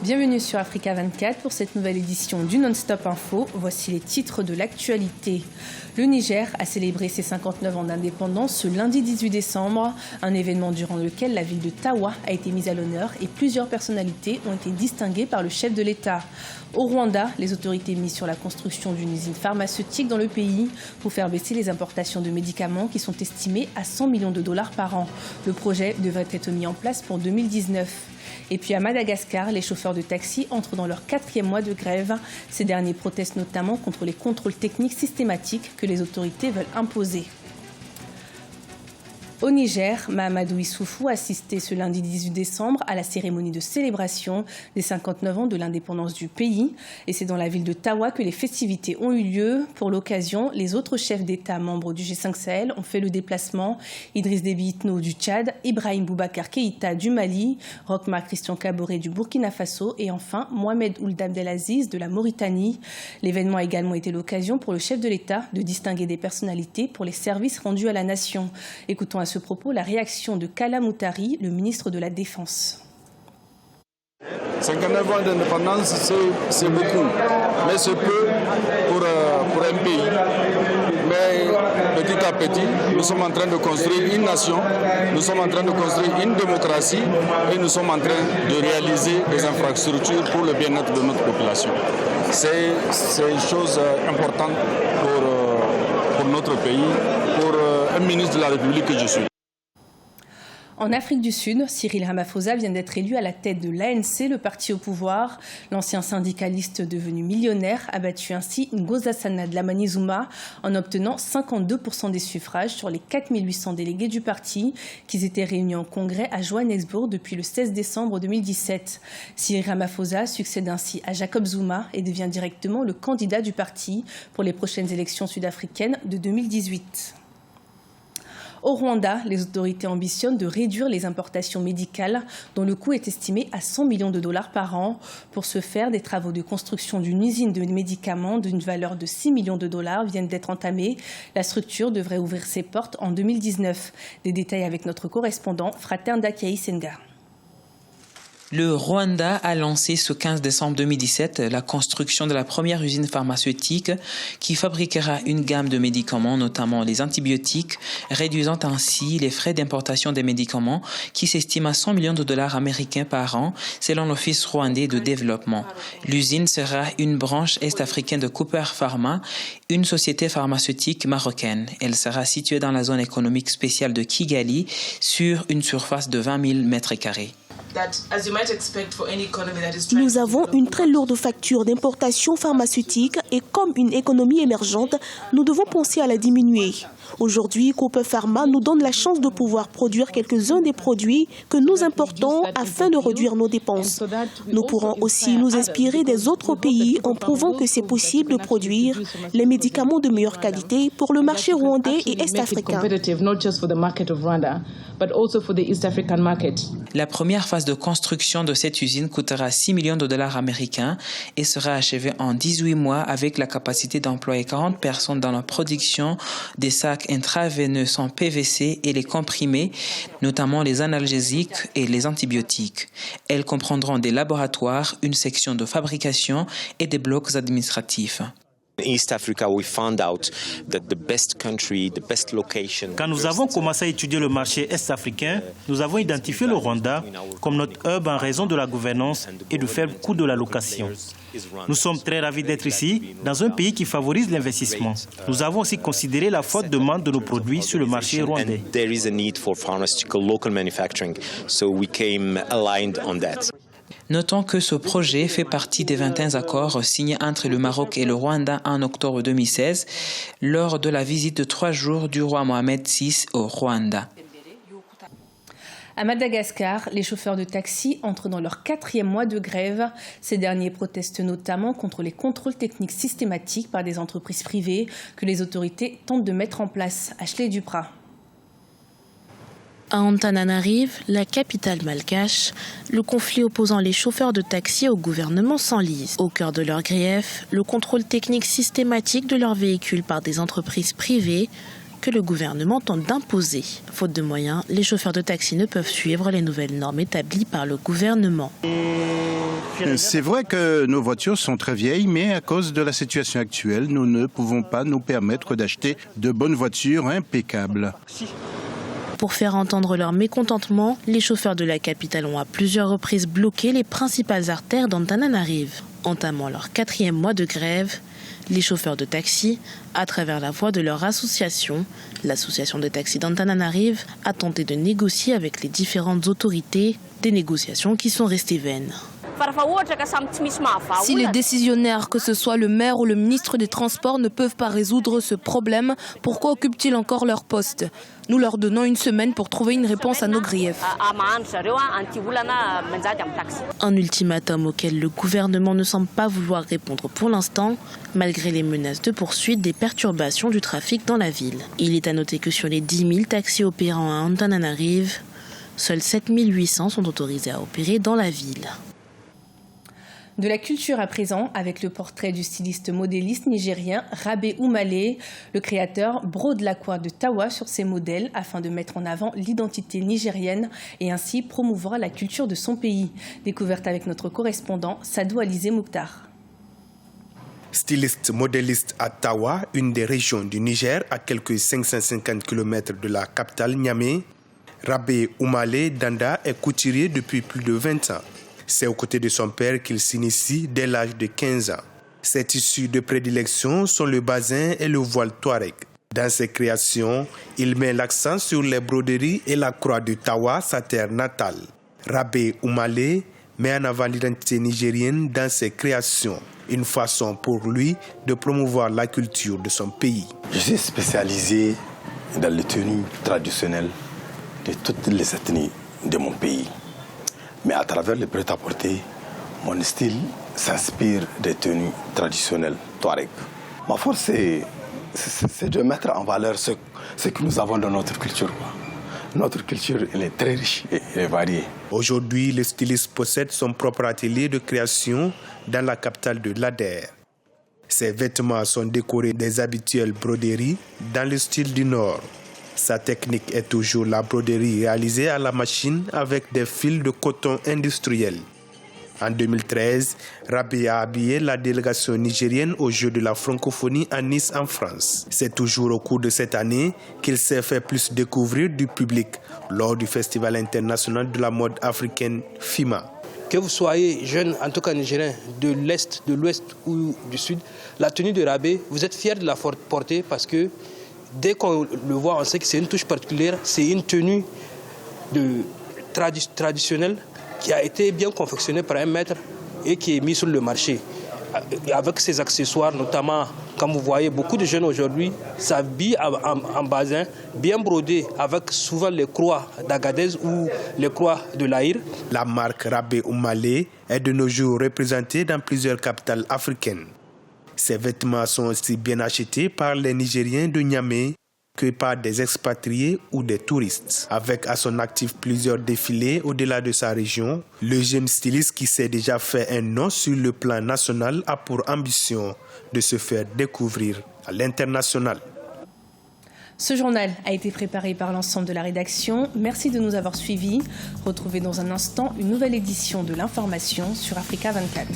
Bienvenue sur Africa 24 pour cette nouvelle édition du Non-Stop Info. Voici les titres de l'actualité. Le Niger a célébré ses 59 ans d'indépendance ce lundi 18 décembre, un événement durant lequel la ville de Tawa a été mise à l'honneur et plusieurs personnalités ont été distinguées par le chef de l'État. Au Rwanda, les autorités misent sur la construction d'une usine pharmaceutique dans le pays pour faire baisser les importations de médicaments qui sont estimées à 100 millions de dollars par an. Le projet devrait être mis en place pour 2019. Et puis à Madagascar, les chauffeurs de taxi entrent dans leur 4e mois de grève. Ces derniers protestent notamment contre les contrôles techniques systématiques que les autorités veulent imposer. Au Niger, Mahamadou Issoufou a assisté ce lundi 18 décembre à la cérémonie de célébration des 59 ans de l'indépendance du pays. Et c'est dans la ville de Tawa que les festivités ont eu lieu. Pour l'occasion, les autres chefs d'État membres du G5 Sahel ont fait le déplacement. Idriss Déby Itno du Tchad, Ibrahim Boubacar Keïta du Mali, Roch-Marc Christian Kaboré du Burkina Faso et enfin Mohamed Ould Abdelaziz de la Mauritanie. L'événement a également été l'occasion pour le chef de l'État de distinguer des personnalités pour les services rendus à la nation. Écoutons à ce propos la réaction de Kala Moutari, le ministre de la Défense. 59 ans d'indépendance, c'est beaucoup, mais c'est peu pour un pays. Mais petit à petit, nous sommes en train de construire une nation, nous sommes en train de construire une démocratie et nous sommes en train de réaliser des infrastructures pour le bien-être de notre population. C'est une chose importante pour notre pays, pour un ministre de la République que je suis. En Afrique du Sud, Cyril Ramaphosa vient d'être élu à la tête de l'ANC, le parti au pouvoir. L'ancien syndicaliste devenu millionnaire a battu ainsi Nkosazana Dlamini Zuma en obtenant 52% des suffrages sur les 4800 délégués du parti qui étaient réunis en congrès à Johannesburg depuis le 16 décembre 2017. Cyril Ramaphosa succède ainsi à Jacob Zuma et devient directement le candidat du parti pour les prochaines élections sud-africaines de 2018. Au Rwanda, les autorités ambitionnent de réduire les importations médicales dont le coût est estimé à 100 millions de dollars par an. Pour ce faire, des travaux de construction d'une usine de médicaments d'une valeur de 6 millions de dollars viennent d'être entamés. La structure devrait ouvrir ses portes en 2019. Des détails avec notre correspondant Frater Ndakiaï Senga. Le Rwanda a lancé ce 15 décembre 2017 la construction de la première usine pharmaceutique qui fabriquera une gamme de médicaments, notamment les antibiotiques, réduisant ainsi les frais d'importation des médicaments qui s'estiment à 100 millions de dollars américains par an, selon l'Office rwandais de développement. L'usine sera une branche est-africaine de Cooper Pharma, une société pharmaceutique marocaine. Elle sera située dans la zone économique spéciale de Kigali sur une surface de 20 000 mètres carrés. Nous avons une très lourde facture d'importation pharmaceutique et comme une économie émergente, nous devons penser à la diminuer. Aujourd'hui, Cooper Pharma nous donne la chance de pouvoir produire quelques-uns des produits que nous importons afin de réduire nos dépenses. Nous pourrons aussi nous inspirer des autres pays en prouvant que c'est possible de produire les médicaments de meilleure qualité pour le marché rwandais et est-africain. La première phase de construction de cette usine coûtera 6 millions de dollars américains et sera achevée en 18 mois avec la capacité d'employer 40 personnes dans la production des sacs intraveineux en PVC et les comprimés, notamment les analgésiques et les antibiotiques. Elles comprendront des laboratoires, une section de fabrication et des blocs administratifs. Quand nous avons commencé à étudier le marché est-africain, nous avons identifié le Rwanda comme notre hub en raison de la gouvernance et du faible coût de la location. Nous sommes très ravis d'être ici, dans un pays qui favorise l'investissement. Nous avons aussi considéré la forte demande de nos produits sur le marché rwandais. Notons que ce projet fait partie des 21 accords signés entre le Maroc et le Rwanda en octobre 2016 lors de la visite de 3 jours du roi Mohamed VI au Rwanda. À Madagascar, les chauffeurs de taxi entrent dans leur 4e mois de grève. Ces derniers protestent notamment contre les contrôles techniques systématiques par des entreprises privées que les autorités tentent de mettre en place. Ashley Duprat. À Antananarive, la capitale malgache, le conflit opposant les chauffeurs de taxi au gouvernement s'enlise. Au cœur de leur grief, le contrôle technique systématique de leurs véhicules par des entreprises privées que le gouvernement tente d'imposer. Faute de moyens, les chauffeurs de taxi ne peuvent suivre les nouvelles normes établies par le gouvernement. C'est vrai que nos voitures sont très vieilles, mais à cause de la situation actuelle, nous ne pouvons pas nous permettre d'acheter de bonnes voitures impeccables. Pour faire entendre leur mécontentement, les chauffeurs de la capitale ont à plusieurs reprises bloqué les principales artères d'Antananarive. Entamant leur 4e mois de grève, les chauffeurs de taxi, à travers la voix de leur association, l'association de taxi d'Antananarive, a tenté de négocier avec les différentes autorités, des négociations qui sont restées vaines. Si les décisionnaires, que ce soit le maire ou le ministre des Transports, ne peuvent pas résoudre ce problème, pourquoi occupent-ils encore leur poste? Nous leur donnons une semaine pour trouver une réponse à nos griefs. Un ultimatum auquel le gouvernement ne semble pas vouloir répondre pour l'instant, malgré les menaces de poursuite des perturbations du trafic dans la ville. Il est à noter que sur les 10 000 taxis opérant à Antananarive, seuls 7 800 sont autorisés à opérer dans la ville. De la culture à présent, avec le portrait du styliste modéliste nigérien Rabe Umale. Le créateur brode la croix de Tawa sur ses modèles afin de mettre en avant l'identité nigérienne et ainsi promouvoir la culture de son pays. Découverte avec notre correspondant Sadou Alizé Mouktar. Styliste modéliste à Tawa, une des régions du Niger à quelques 550 km de la capitale Niamey, Rabe Umale Danda est couturier depuis plus de 20 ans. C'est aux côtés de son père qu'il s'initie dès l'âge de 15 ans. Ses tissus de prédilection sont le bazin et le voile touareg. Dans ses créations, il met l'accent sur les broderies et la croix de Tawa, sa terre natale. Rabe Umale met en avant l'identité nigérienne dans ses créations, une façon pour lui de promouvoir la culture de son pays. Je suis spécialisé dans les tenues traditionnelles de toutes les ethnies de mon pays. Mais à travers le prêt-à-porter, mon style s'inspire des tenues traditionnelles touareg. Ma force, c'est de mettre en valeur ce que nous avons dans notre culture. Notre culture, elle est très riche et variée. Aujourd'hui, le styliste possède son propre atelier de création dans la capitale de l'Ader. Ses vêtements sont décorés des habituelles broderies dans le style du Nord. Sa technique est toujours la broderie réalisée à la machine avec des fils de coton industriel. En 2013, Rabe a habillé la délégation nigérienne aux Jeux de la francophonie à Nice en France. C'est toujours au cours de cette année qu'il s'est fait plus découvrir du public lors du Festival international de la mode africaine FIMA. Que vous soyez jeune, en tout cas nigérien, de l'Est, de l'Ouest ou du Sud, la tenue de Rabe, vous êtes fiers de la porter parce que dès qu'on le voit, on sait que c'est une touche particulière, c'est une tenue traditionnelle qui a été bien confectionnée par un maître et qui est mise sur le marché. Avec ses accessoires, notamment, comme vous voyez, beaucoup de jeunes aujourd'hui s'habillent en bazin, bien brodé, avec souvent les croix d'Agadez ou les croix de l'Aïr. La marque Rabe Umale est de nos jours représentée dans plusieurs capitales africaines. Ces vêtements sont aussi bien achetés par les Nigériens de Niamey que par des expatriés ou des touristes. Avec à son actif plusieurs défilés au-delà de sa région, le jeune styliste qui s'est déjà fait un nom sur le plan national a pour ambition de se faire découvrir à l'international. Ce journal a été préparé par l'ensemble de la rédaction. Merci de nous avoir suivis. Retrouvez dans un instant une nouvelle édition de l'information sur Africa 24.